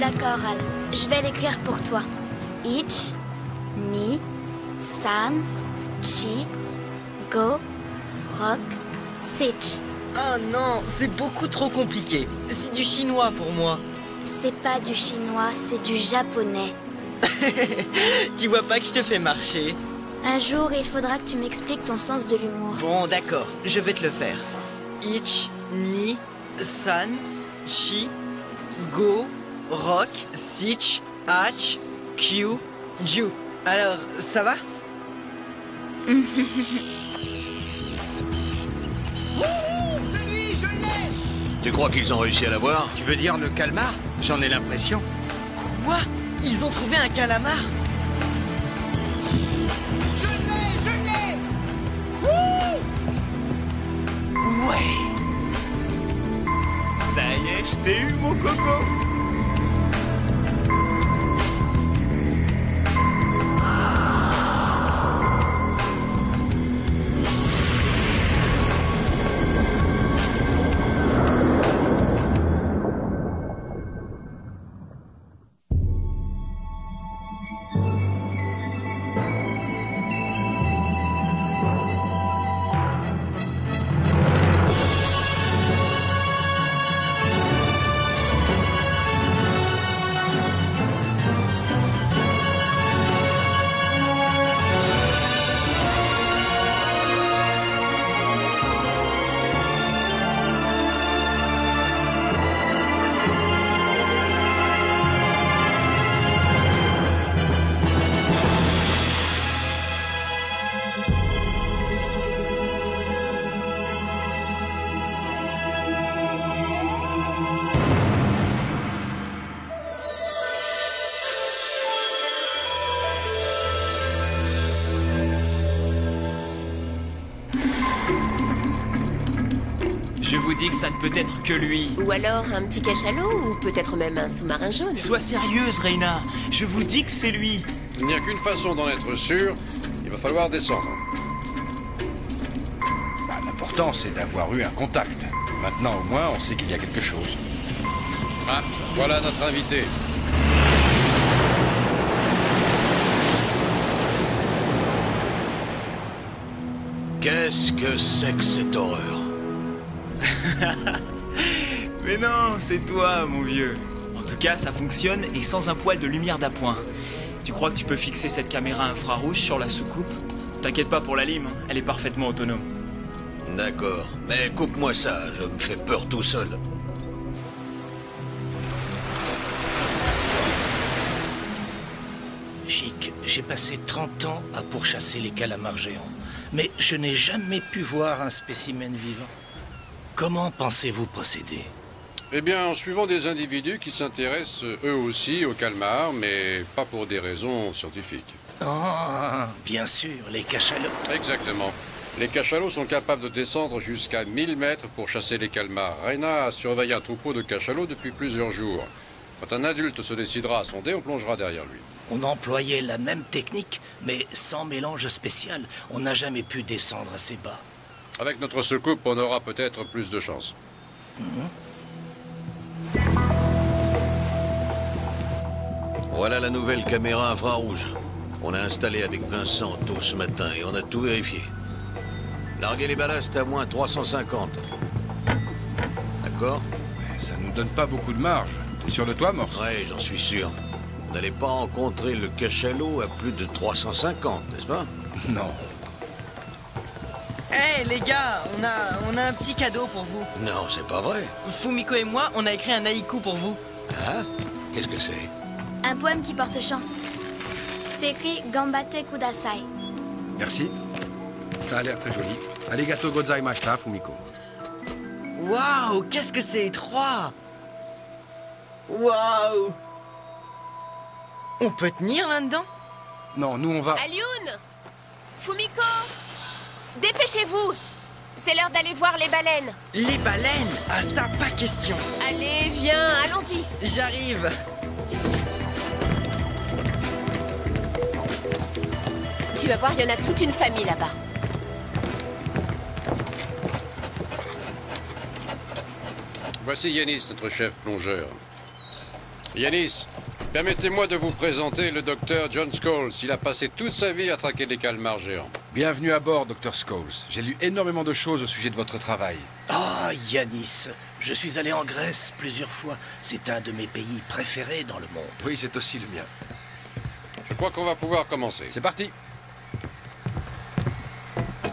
D'accord, Al. Je vais l'écrire pour toi. Ich, ni, san, chi, go, rock, sich. Oh non, c'est beaucoup trop compliqué. C'est du chinois pour moi. C'est pas du chinois, c'est du japonais. Tu vois pas que je te fais marcher? Un jour, il faudra que tu m'expliques ton sens de l'humour. Bon, d'accord, je vais te le faire. Ich, ni, san, chi, go, rock, sich, ach, kyu, ju. Alors, ça va? Tu crois qu'ils ont réussi à l'avoir? Tu veux dire le calmar? J'en ai l'impression. Quoi? Ils ont trouvé un calamar? Je l'ai! Ouais. Ça y est, je t'ai eu, mon coco. Je vous dis que ça ne peut être que lui. Ou alors un petit cachalot, ou peut-être même un sous-marin jaune. Sois sérieuse, Reina. Je vous dis que c'est lui. Il n'y a qu'une façon d'en être sûr. Il va falloir descendre. L'important, c'est d'avoir eu un contact. Maintenant, au moins, on sait qu'il y a quelque chose. Ah, voilà notre invité. Qu'est-ce que c'est que cette horreur? Mais non, c'est toi, mon vieux. En tout cas, ça fonctionne et sans un poil de lumière d'appoint. Tu crois que tu peux fixer cette caméra infrarouge sur la soucoupe? T'inquiète pas pour la lime, hein, elle est parfaitement autonome. D'accord, mais coupe-moi ça, je me fais peur tout seul. Chic, j'ai passé 30 ans à pourchasser les calamars géants, mais je n'ai jamais pu voir un spécimen vivant. Comment pensez-vous procéder? Eh bien, en suivant des individus qui s'intéressent eux aussi aux calmars, mais pas pour des raisons scientifiques. Oh, bien sûr, les cachalots. Exactement. Les cachalots sont capables de descendre jusqu'à 1000 mètres pour chasser les calmars. Reina a surveillé un troupeau de cachalots depuis plusieurs jours. Quand un adulte se décidera à sonder, on plongera derrière lui. On employait la même technique, mais sans mélange spécial. On n'a jamais pu descendre assez bas. Avec notre soucoupe, on aura peut-être plus de chance. Voilà la nouvelle caméra infrarouge. On l'a installée avec Vincent tôt ce matin et on a tout vérifié. Larguez les ballasts à moins 350. D'accord? Mais ça nous donne pas beaucoup de marge. T'es sur le toit, Morse? Ouais, j'en suis sûr. Vous n'allez pas rencontrer le cachalot à plus de 350, n'est-ce pas? Non. Hé les gars, on a un petit cadeau pour vous. Non, c'est pas vrai. Fumiko et moi, on a écrit un haïku pour vous. Ah? Qu'est-ce que c'est? Un poème qui porte chance. C'est écrit Gambate Kudasai. Merci. Ça a l'air très joli. Arigato gozaimashita, Fumiko. Waouh, qu'est-ce que c'est étroit! Waouh! On peut tenir là-dedans? Non, nous on va... Alioun! Fumiko! Dépêchez-vous! C'est l'heure d'aller voir les baleines. Les baleines? Ah ça, pas question. Allez, viens, allons-y. J'arrive. Tu vas voir, il y en a toute une famille là-bas. Voici Yanis, notre chef plongeur. Yanis, permettez-moi de vous présenter le docteur John Scholes. Il a passé toute sa vie à traquer des calmars géants. Bienvenue à bord, Dr. Scholes. J'ai lu énormément de choses au sujet de votre travail. Ah, Yanis, je suis allé en Grèce plusieurs fois. C'est un de mes pays préférés dans le monde. Oui, c'est aussi le mien. Je crois qu'on va pouvoir commencer. C'est parti.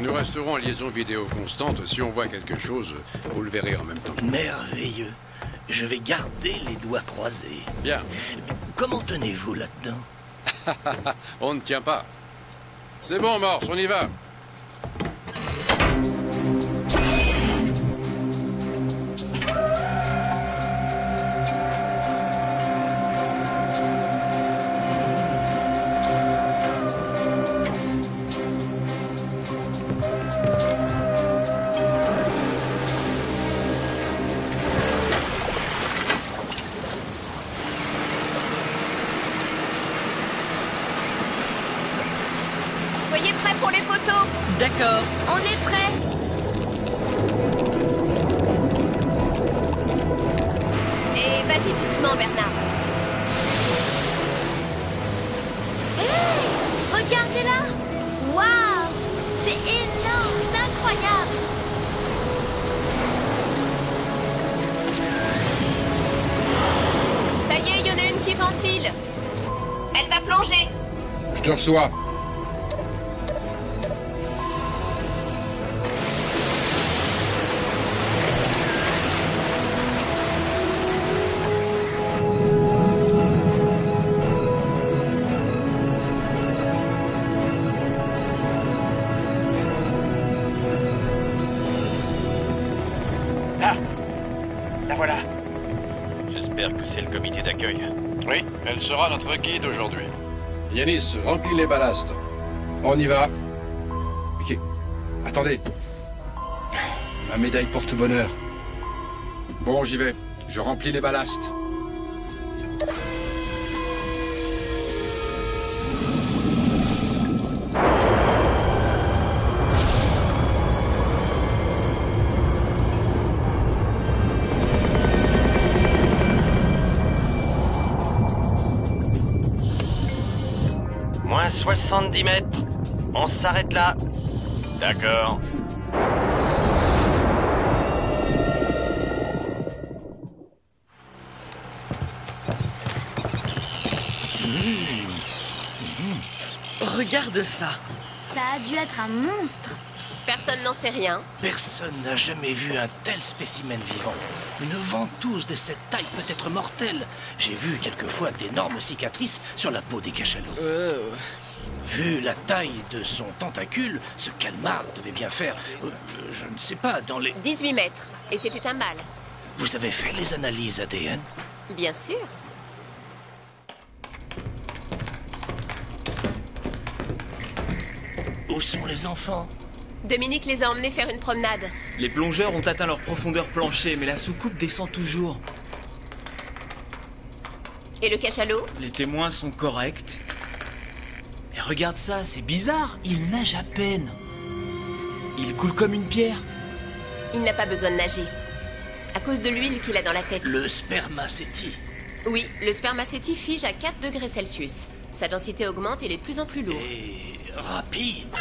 Nous resterons en liaison vidéo constante. Si on voit quelque chose, vous le verrez en même temps. Merveilleux. Je vais garder les doigts croisés. Bien. Comment tenez-vous là-dedans? On ne tient pas. C'est bon, Morse, on y va. Soyez prêts pour les photos. D'accord. On est prêt. Et vas-y doucement, Bernard. Hey, regardez-là. Waouh, c'est énorme, c'est incroyable. Ça y est, il y en a une qui ventile. Elle va plonger. Je te reçois. La voilà. J'espère que c'est le comité d'accueil. Oui, elle sera notre guide aujourd'hui. Yanis, remplis les ballasts. On y va. Ok. Attendez. Ma médaille porte-bonheur. Bon, j'y vais. Je remplis les ballasts. Moins 70 mètres. On s'arrête là. D'accord. Regarde ça. Ça a dû être un monstre. Personne n'en sait rien. Personne n'a jamais vu un tel spécimen vivant. Une ventouse de cette taille peut être mortelle. J'ai vu quelquefois d'énormes cicatrices sur la peau des cachalots. Vu la taille de son tentacule, ce calmar devait bien faire, je ne sais pas, dans les... 18 mètres. Et c'était un mâle. Vous avez fait les analyses ADN? Bien sûr. Où sont les enfants? Dominique les a emmenés faire une promenade. Les plongeurs ont atteint leur profondeur plancher, mais la soucoupe descend toujours. Et le cachalot? Les témoins sont corrects. Et regarde ça, c'est bizarre. Il nage à peine. Il coule comme une pierre. Il n'a pas besoin de nager. À cause de l'huile qu'il a dans la tête. Le spermacétie. Oui, le spermacétie fige à 4 degrés Celsius. Sa densité augmente et il est de plus en plus lourd. Et rapide.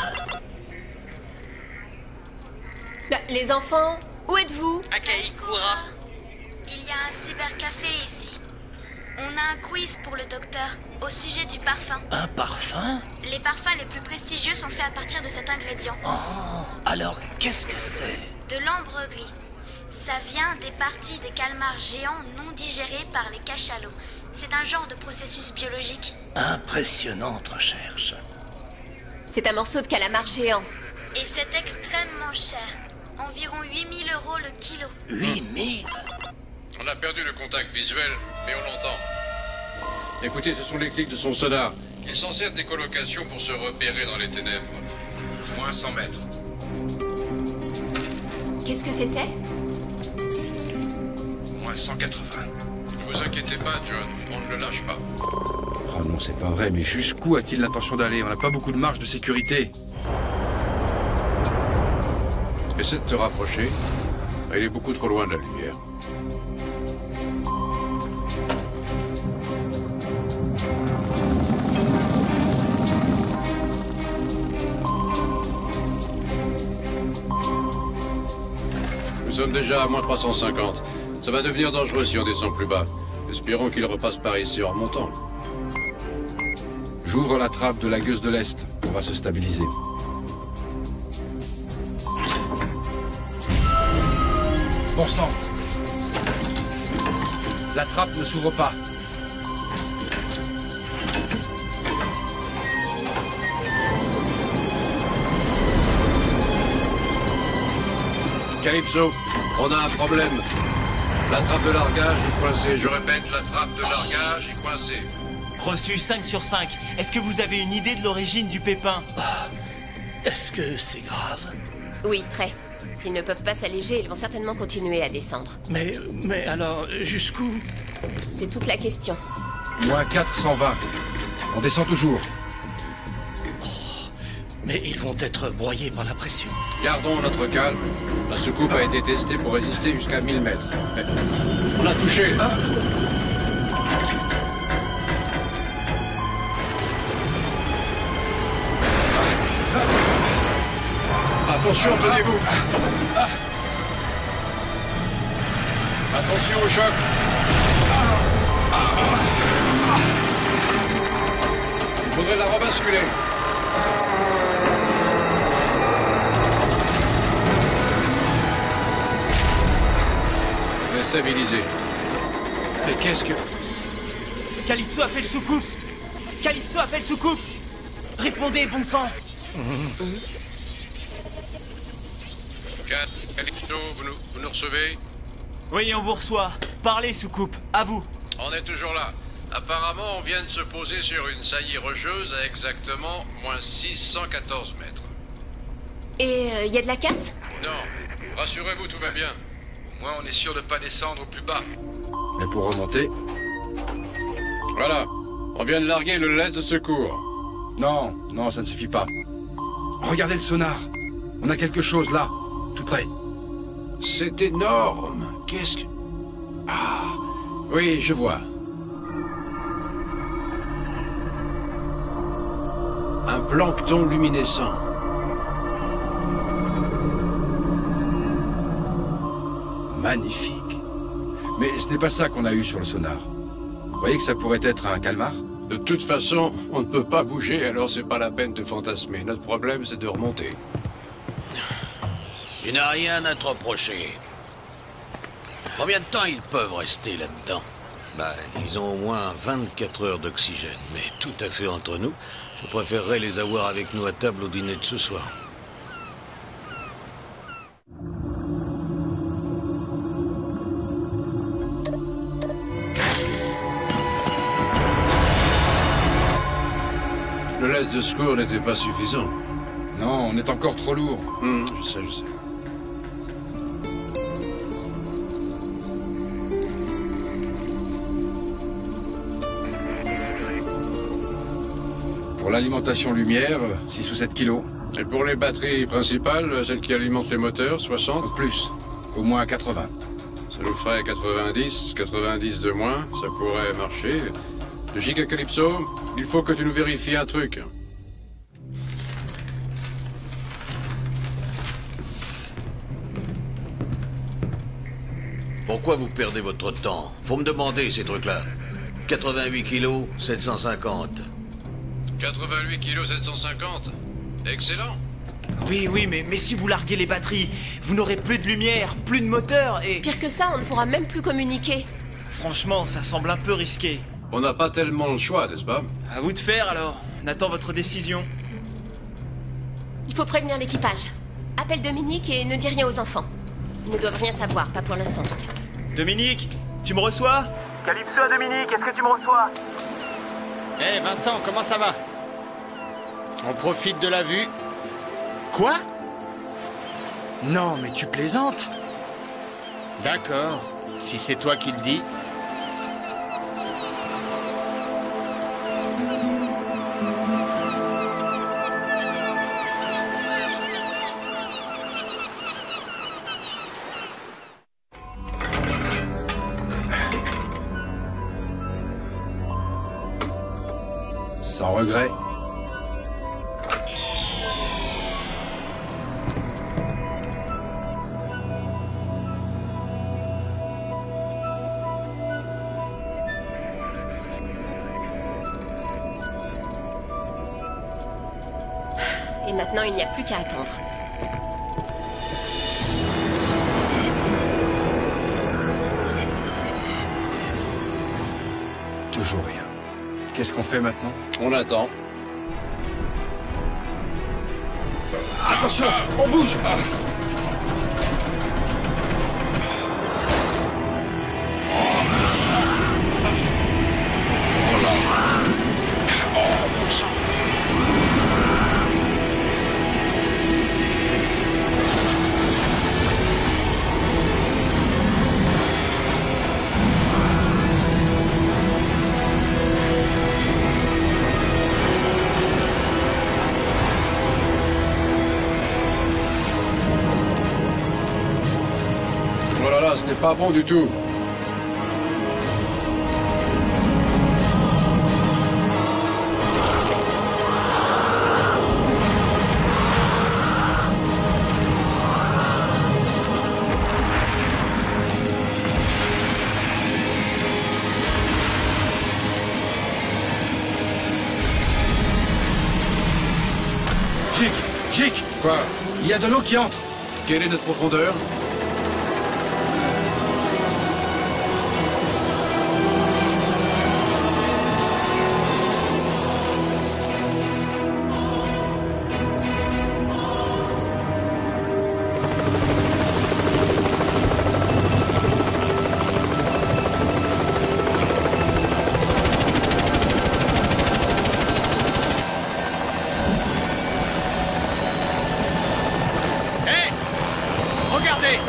Bah, les enfants, où êtes-vous? À Kaikoura. Il y a un cybercafé ici. On a un quiz pour le docteur au sujet du parfum. Un parfum? Les parfums les plus prestigieux sont faits à partir de cet ingrédient. Oh, alors qu'est-ce que c'est? De l'ambre gris. Ça vient des parties des calmars géants non digérées par les cachalots. C'est un genre de processus biologique. Impressionnante recherche. C'est un morceau de calamar géant. Et c'est extrêmement cher. Environ 8000 € le kilo. 8000? On a perdu le contact visuel, mais on l'entend. Écoutez, ce sont les clics de son sonar. Il s'en sert des colocations pour se repérer dans les ténèbres. Moins 100 mètres. Qu'est-ce que c'était? Moins 180. Ne vous inquiétez pas, John. On ne le lâche pas. Oh non, c'est pas vrai, mais jusqu'où a-t-il l'intention d'aller? On n'a pas beaucoup de marge de sécurité. Essaie de te rapprocher. Il est beaucoup trop loin de la lumière. sommes déjà à moins 350. Ça va devenir dangereux si on descend plus bas. Espérons qu'il repasse par ici en remontant. J'ouvre la trappe de la gueuse de l'Est. On va se stabiliser. Bon sang! La trappe ne s'ouvre pas. Calypso, on a un problème. La trappe de largage est coincée. Je répète, la trappe de largage est coincée. Reçu 5 sur 5. Est-ce que vous avez une idée de l'origine du pépin? Est-ce que c'est grave? Oui, très. S'ils ne peuvent pas s'alléger, ils vont certainement continuer à descendre. Mais alors, jusqu'où? C'est toute la question. Moins 420. On descend toujours. Mais ils vont être broyés par la pression. Gardons notre calme. La soucoupe a été testée pour résister jusqu'à 1000 mètres. Mais on a touché. Attention, tenez-vous. Attention au choc. Il faudrait la rebasculer. Stabilisé. Mais qu'est-ce que... Calypso appelle soucoupe. Calypso appelle soucoupe. Répondez, bon sang. Calypso, vous nous recevez? Oui, on vous reçoit. Parlez, soucoupe. À vous. On est toujours là. Apparemment, on vient de se poser sur une saillie rocheuse à exactement moins 614 mètres. Et y a de la casse? Non. Rassurez-vous, tout va bien. Au moins, on est sûr de ne pas descendre au plus bas. Mais pour remonter... Voilà. On vient de larguer le laisse de secours. Non, non, ça ne suffit pas. Regardez le sonar. On a quelque chose là, tout près. C'est énorme. Qu'est-ce que... Ah, oui, je vois. Un plancton luminescent. Magnifique. Mais ce n'est pas ça qu'on a eu sur le sonar. Vous voyez que ça pourrait être un calmar? De toute façon, on ne peut pas bouger, alors c'est pas la peine de fantasmer. Notre problème, c'est de remonter. Il n'a rien à te reprocher. Combien de temps ils peuvent rester là-dedans? Bah, ils ont au moins 24 heures d'oxygène, mais tout à fait entre nous, je préférerais les avoir avec nous à table au dîner de ce soir. Le laisse de secours n'était pas suffisant. Non, on est encore trop lourd. Je sais. Pour l'alimentation lumière, 6 ou 7 kilos. Et pour les batteries principales, celles qui alimentent les moteurs, 60? Plus, au moins 80. Ça nous ferait 90 de moins, ça pourrait marcher. Giga Calypso, il faut que tu nous vérifies un truc. Pourquoi vous perdez votre temps? Faut me demander ces trucs-là. 88 kilos, 750. 88 kilos 750. Excellent. Oui, mais si vous larguez les batteries, vous n'aurez plus de lumière, plus de moteur et... Pire que ça, on ne pourra même plus communiquer. Franchement, ça semble un peu risqué. On n'a pas tellement le choix, n'est-ce pas? À vous de faire alors. On attend votre décision. Il faut prévenir l'équipage. Appelle Dominique et ne dis rien aux enfants. Ils ne doivent rien savoir, pas pour l'instant en tout cas. Dominique, tu me reçois? Calypso, Dominique, est-ce que tu me reçois? Eh Vincent, comment ça va? On profite de la vue. Quoi? Non, mais tu plaisantes? D'accord, si c'est toi qui le dis. Sans regret. Maintenant, il n'y a plus qu'à attendre. Toujours rien. Qu'est-ce qu'on fait maintenant? On attend. Attention, on bouge. Oh là là, ce n'est pas bon du tout. Jick, Quoi? il y a de l'eau qui entre. Quelle est notre profondeur? Regardez!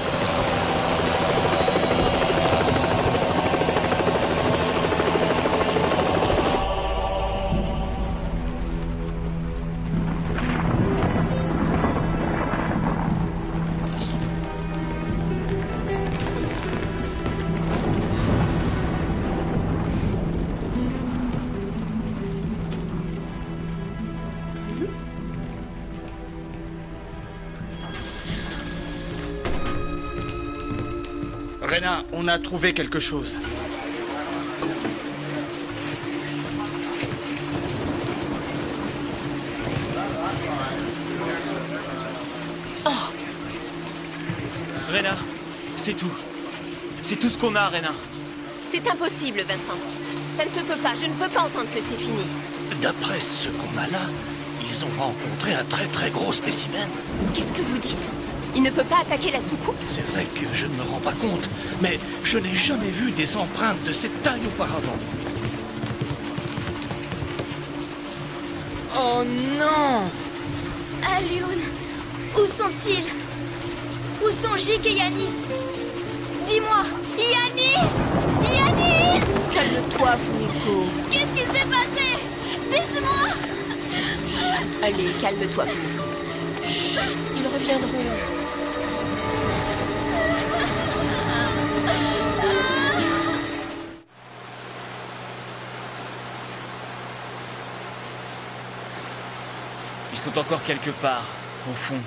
Reyna, on a trouvé quelque chose. Reyna, c'est tout. C'est tout ce qu'on a, Reyna. C'est impossible, Vincent. Ça ne se peut pas. Je ne veux pas entendre que c'est fini. D'après ce qu'on a là, ils ont rencontré un très gros spécimen. Qu'est-ce que vous dites? Il ne peut pas attaquer la soucoupe? C'est vrai que je ne me rends pas compte, mais je n'ai jamais vu des empreintes de cette taille auparavant. Oh non! Alioun, où sont-ils? Où sont Jick et Yanis? Dis-moi, Yanis! Yanis! Calme-toi, Fumiko. Qu'est-ce qui s'est passé? Dites-moi! Allez, calme-toi, Fumiko. Chut, ils reviendront. Ils sont encore quelque part, au fond.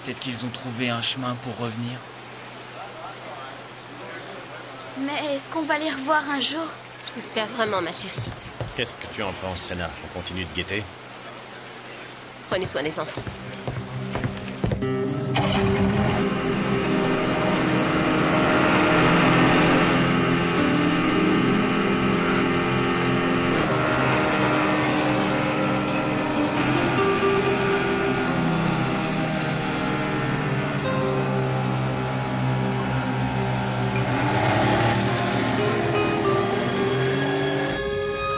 Peut-être qu'ils ont trouvé un chemin pour revenir. Mais est-ce qu'on va les revoir un jour? J'espère vraiment, ma chérie. Qu'est-ce que tu en penses, Reyna? On continue de guetter? Prenez soin des enfants.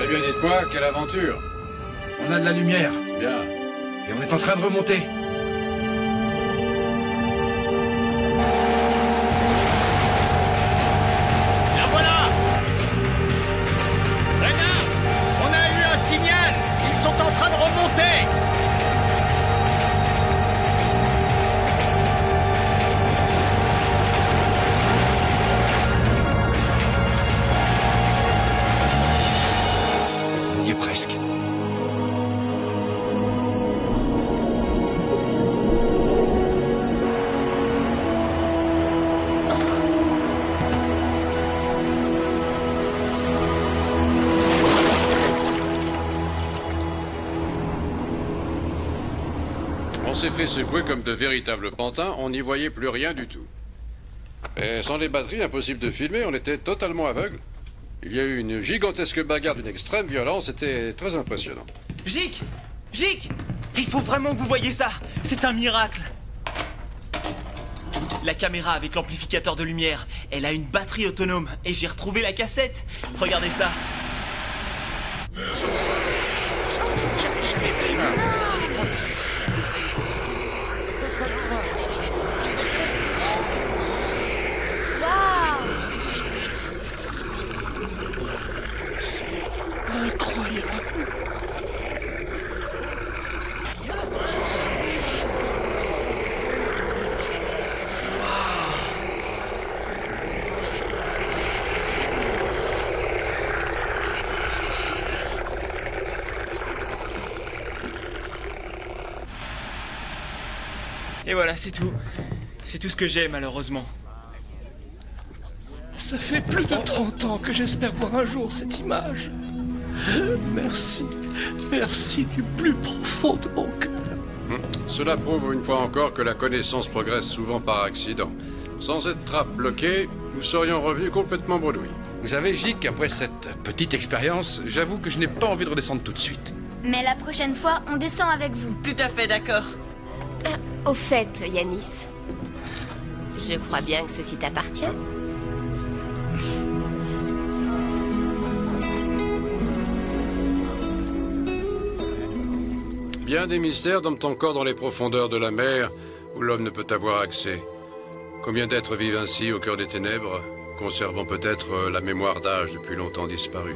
Eh bien, dites-moi, quelle aventure? On a de la lumière. Bien. Et on est en train de remonter. La voilà! Reyna, on a eu un signal! Ils sont en train de remonter! On y est presque. s'est fait secouer comme de véritables pantins, on n'y voyait plus rien du tout. Et sans les batteries, impossible de filmer, on était totalement aveugle. Il y a eu une gigantesque bagarre d'une extrême violence, c'était très impressionnant. Gic! Gic! Il faut vraiment que vous voyez ça! C'est un miracle! La caméra avec l'amplificateur de lumière, elle a une batterie autonome et j'ai retrouvé la cassette. Regardez ça. Jamais vu ça. C'est incroyable. Et voilà, c'est tout. C'est tout ce que j'ai, malheureusement. Ça fait plus de 30 ans que j'espère voir un jour cette image. Merci. Merci du plus profond de mon cœur. Cela prouve une fois encore que la connaissance progresse souvent par accident. Sans cette trappe bloquée, nous serions revenus complètement bredouilles. Vous savez, Gic, après cette petite expérience, j'avoue que je n'ai pas envie de redescendre tout de suite. Mais la prochaine fois, on descend avec vous. Tout à fait d'accord. Au fait, Yanis, je crois bien que ceci t'appartient. Bien des mystères dorment encore dans les profondeurs de la mer où l'homme ne peut avoir accès. Combien d'êtres vivent ainsi au cœur des ténèbres, conservant peut-être la mémoire d'âges depuis longtemps disparus.